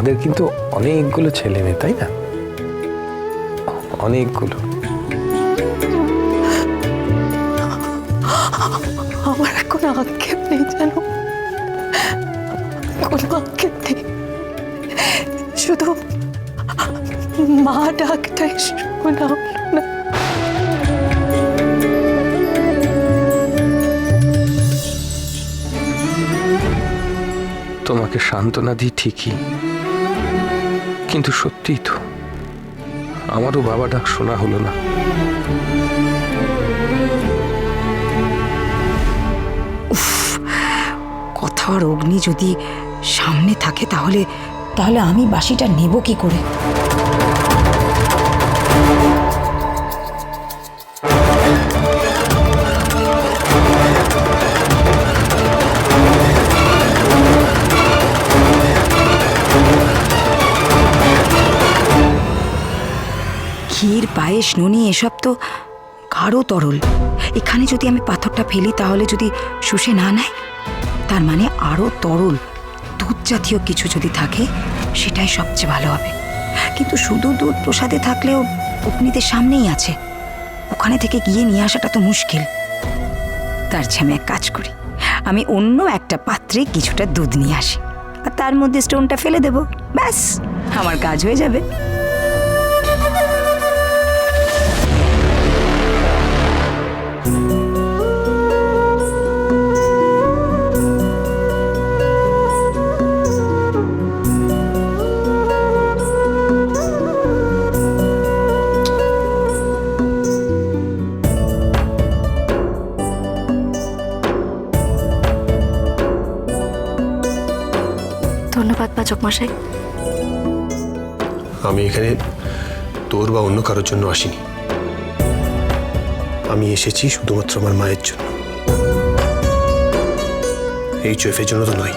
আমাদের কিন্তু অনেকগুলো ছেলে মেয়ে, তাই না? অনেকগুলো। আমার এখন আক্ষেপ নেই, জানো, কোনো আক্ষেপ নেই। শুধু মা ডাকটাই শোনা হলো না। তোমাকে সান্ত্বনা দিই ঠিকই, কিন্তু সত্যিই তো আমারও বাবা ডাক শোনা হলো না। কথার অগ্নি যদি সামনে থাকে তাহলে তাহলে আমি বাঁশিটা নেব কি করে? ক্ষীর, পায়েস, নুনি এসব তো গাঢ় তরল। এখানে যদি আমি পাথরটা ফেলি তাহলে যদি শুষে না নেয়, তার মানে আরো তরল দুধ জাতীয় কিছু যদি থাকে সেটাই সবচেয়ে ভালো হবে। কিন্তু শুধু দুধ প্রসাদে থাকলেও অগ্নিদের সামনেই আছে, ওখানে থেকে গিয়ে নিয়ে আসাটা তো মুশকিল। তার চেয়ে আমি এক কাজ করি, আমি অন্য একটা পাত্রে কিছুটা দুধ নিয়ে আসি আর তার মধ্যে স্টোনটা ফেলে দেব, ব্যাস আমার কাজ হয়ে যাবে। ধন্যবাদ পাচক মশাই। আমি এখানে তোর বা অন্য কারোর জন্য আসিনি। আমি এসেছি শুধুমাত্র আমার মায়ের জন্য। এই চয়েফের জন্য তো নয়।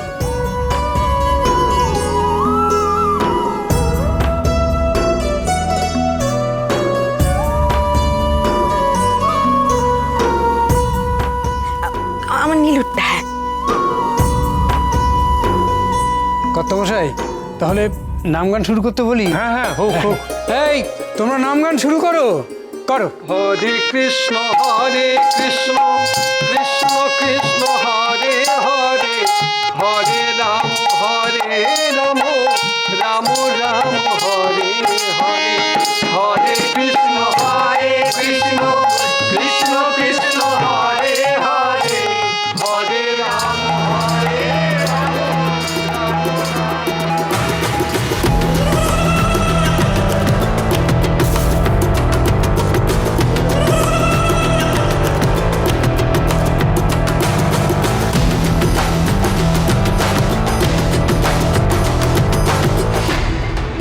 আমার নীলুরটা। হ্যাঁ, কর্তামশাই, তাহলে নাম গান শুরু করতে বলি? হ্যাঁ হ্যাঁ, হোক হোক। এই তোমরা নাম গান শুরু করো করো। হরে কৃষ্ণ কৃষ্ণ কৃষ্ণ হরে হরে, হরে রাম রাম রাম হরে হরে, হরে কৃষ্ণ কৃষ্ণ কৃষ্ণ হরে হরে, হরে রাম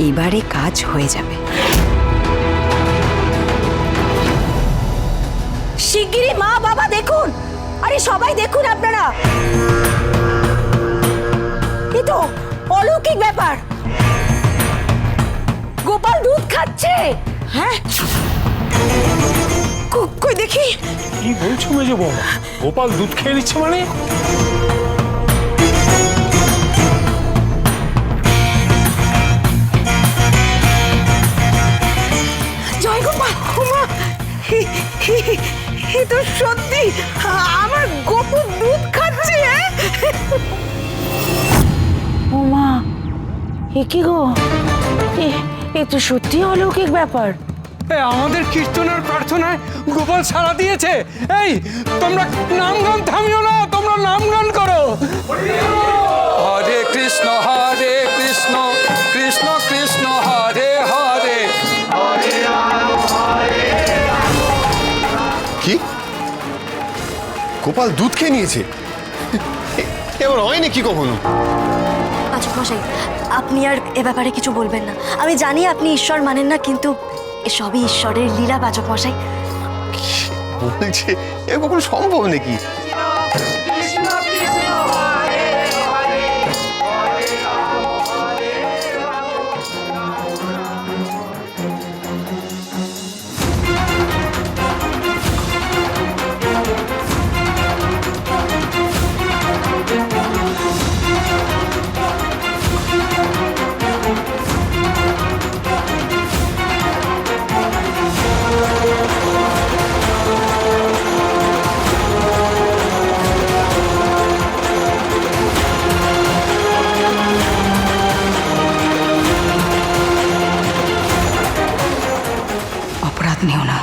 এবারে কাজ হয়ে যাবে। শিগগিরই মা বাবা দেখুন, আরে সবাই দেখুন আপনারা, এ তো অলৌকিক ব্যাপার। গোপাল দুধ খাচ্ছে। হ্যাঁ, কই দেখি। কি বলছো মেজো বৌমা? গোপাল দুধ খেয়ে নিচ্ছে মানে? জয় গোপাল, ওমা, এ তো সত্যি আমার গোপু দুধ খাচ্ছে। ওমা, এ কি গো? এ তো সত্যি অলৌকিক ব্যাপার। আমাদের কীর্তনের প্রার্থনায় গোপাল সাড়া দিয়েছে। এই তোমরা নাম গান থামিও না, তোমরা নাম গান করো। হরে কৃষ্ণ কৃষ্ণ কৃষ্ণ হরে হরে, হরে রাম কি গোপাল দুধ খেয়ে নিয়েছে? এবার হয় নাকি কখনো? পাচক মশাই, আপনি আর এ ব্যাপারে কিছু বলবেন না। আমি জানি আপনি ঈশ্বর মানেন না, কিন্তু এসবই ঈশ্বরের লীলা পাচক মশাই। বলছে এ কখনো সম্ভব নাকি? নিও না।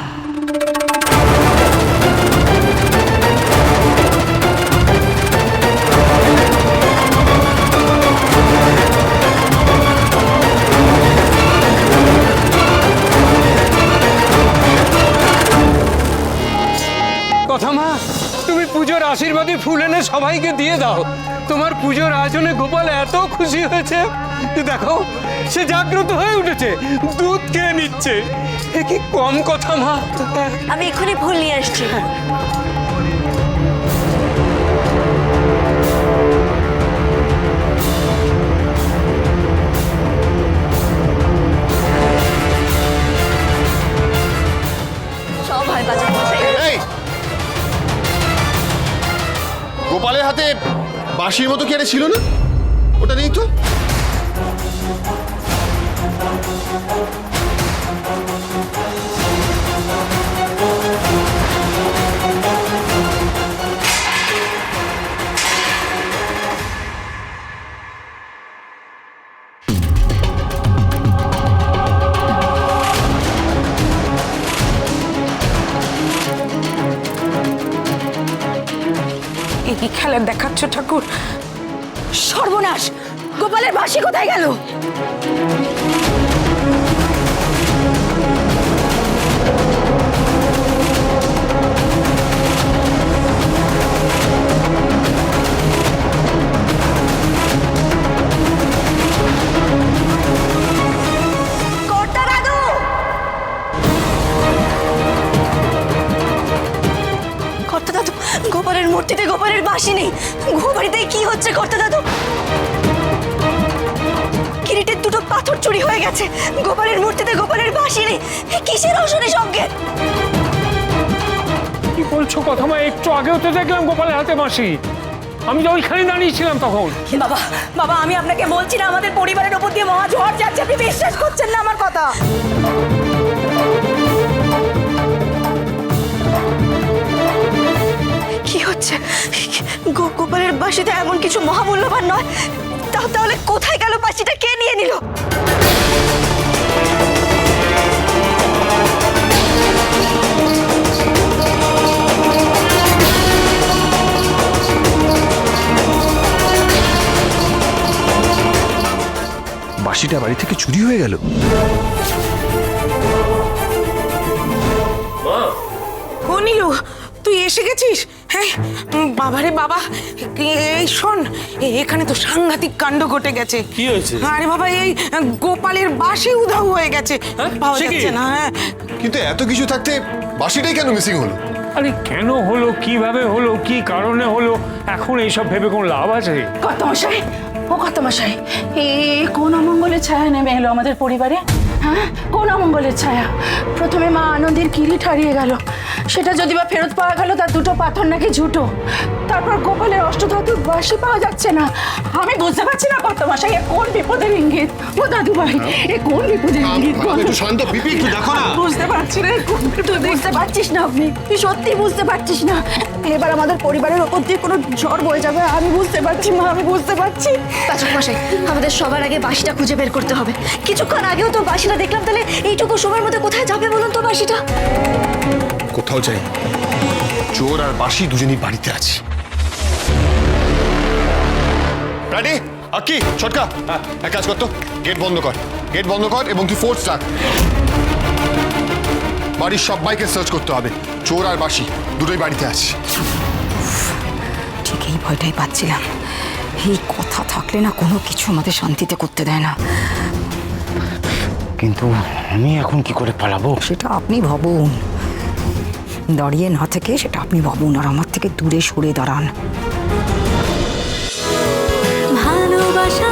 কথা মা, তুমি পুজোর আশীর্বাদী ফুল এনে সবাইকে দিয়ে দাও। তোমার পুজোর আয়োজনে গোপাল এত খুশি হয়েছে যে দেখো সে জাগ্রত হয়ে উঠেছে, দুধ খেয়ে নিচ্ছে। এ কি কম কথা মা? আমি এক্ষুনি ফুল নিয়ে আসছি। সব হয় বাজার মশাই। এই গোপালের হাতে বাঁশির মতো কি আরে ছিল না? ওটা নেই তো। এ কি খেলা দেখাচ্ছ ঠাকুর? সর্বনাশ! গোপালের বাঁশি কোথায় গেল? কর্তা দাদু! কর্তা দাদু, গোপালের মূর্তিতে গোপালের বাঁশি নেই। ঘুবাড়িতে কি হচ্ছে কর্তা দাদু? কিরিটের দুটো পাথর চুরি হয়ে গেছে। গোপালের মূর্তিতে গোপালের বাঁশি নেই। কিসের অশনি সংকেত? কি বলছো কথা মা? একটু আগেও তো দেখলাম গোপালের হাতে বাঁশি। আমি তো ওইখানে দাঁড়িয়েছিলাম তখন। বাবা, বাবা, আমি আপনাকে বলছি না আমাদের পরিবারের উপর দিয়ে মহা ঝড় যাচ্ছে, আপনি বিশ্বাস করছেন না আমার কথা। কি হচ্ছে? গোপালের বাঁশিতে এমন কিছু মহামূল্যবান নয়। তাহলে কোথায় গেল বাঁশিটা? কে নিয়ে নিল? বাঁশিটা বাড়ি থেকে চুরি হয়ে গেল। ও নীলু, তুই এসে গেছিস? হ্যাঁ বাবারে বাবা, এই শোন, এখানে তো সাংঘাতিক কাণ্ড ঘটে গেছে। কি হয়েছে? আরে বাবা, এই গোপালের বাঁশি উধাও হয়ে গেছে, পাওয়া সে কি? যাচ্ছে না। হ্যাঁ, কিন্তু এত কিছু থাকতে বাঁশিটাই কেন মিসিং হলো? আরে কেন হলো, কিভাবে হলো, কি কারণে হলো, এখন এইসব ভেবে কোনো লাভ আছে? কত মশাই, ও কত মশাই, এ কোন অমঙ্গলের ছায়া নেমে এলো আমাদের পরিবারে? হ্যাঁ, কোন অমঙ্গলের ছায়া? প্রথমে মা আনন্দের কিরিট হারিয়ে গেল, সেটা যদি বা ফেরত পাওয়া গেল তার দুটো পাথর নাকি ঝুটো। তারপর গোপালের অষ্টধাতুর বাঁশি পাওয়া যাচ্ছে না। আমি বুঝতে পারছি না কত মশাই, এ কোন বিপদের ইঙ্গিত? ও দাদু ভাই, এ কোন বিপদের ইঙ্গিত? একটু শান্ত, পিপি একটু দেখো না। বুঝতে পারছি না, তুই বুঝতে পারছিস না? তুই সত্যি বুঝতে পারছিস না? এবার আমাদের পরিবারের ওপর দিয়ে কোনো ঝড় বয়ে যাবে। আমি বুঝতে পারছি মা, আমি বুঝতে পারছি। পাচক মশাই, আমাদের সবার আগে বাঁশিটা খুঁজে বের করতে হবে। কিছুক্ষণ আগেও তো বাঁশিটা দেখলাম, তাহলে এইটুকু সময়ের মধ্যে কোথায় যাবে বলুন তো বাঁশিটা? কোথাও যাই, চোর আর বাঁশি দুজনই বাড়িতে আছে। রাডি আকি ছটকা, এক কাজ কর তো, গেট বন্ধ কর, গেট বন্ধ কর এবং তুই ফোর্স রাখ। বাড়ির সবাইকে সার্চ করতে হবে। চোর আর বাঁশি দুটোই বাড়িতে আছে। ঠিক এই ভয়টাই পাচ্ছিলাম। এই কথা থাকলে না কোনো কিছু আমাদের শান্তিতে করতে দেয় না। কিন্তু আমি এখন কি করে পালাবো? সেটা আপনি ভাবুন, দাঁড়িয়ে না থেকে সেটা আপনি ভাবুন, আর আমার থেকে দূরে সরে দাঁড়ান। ভালোবাসা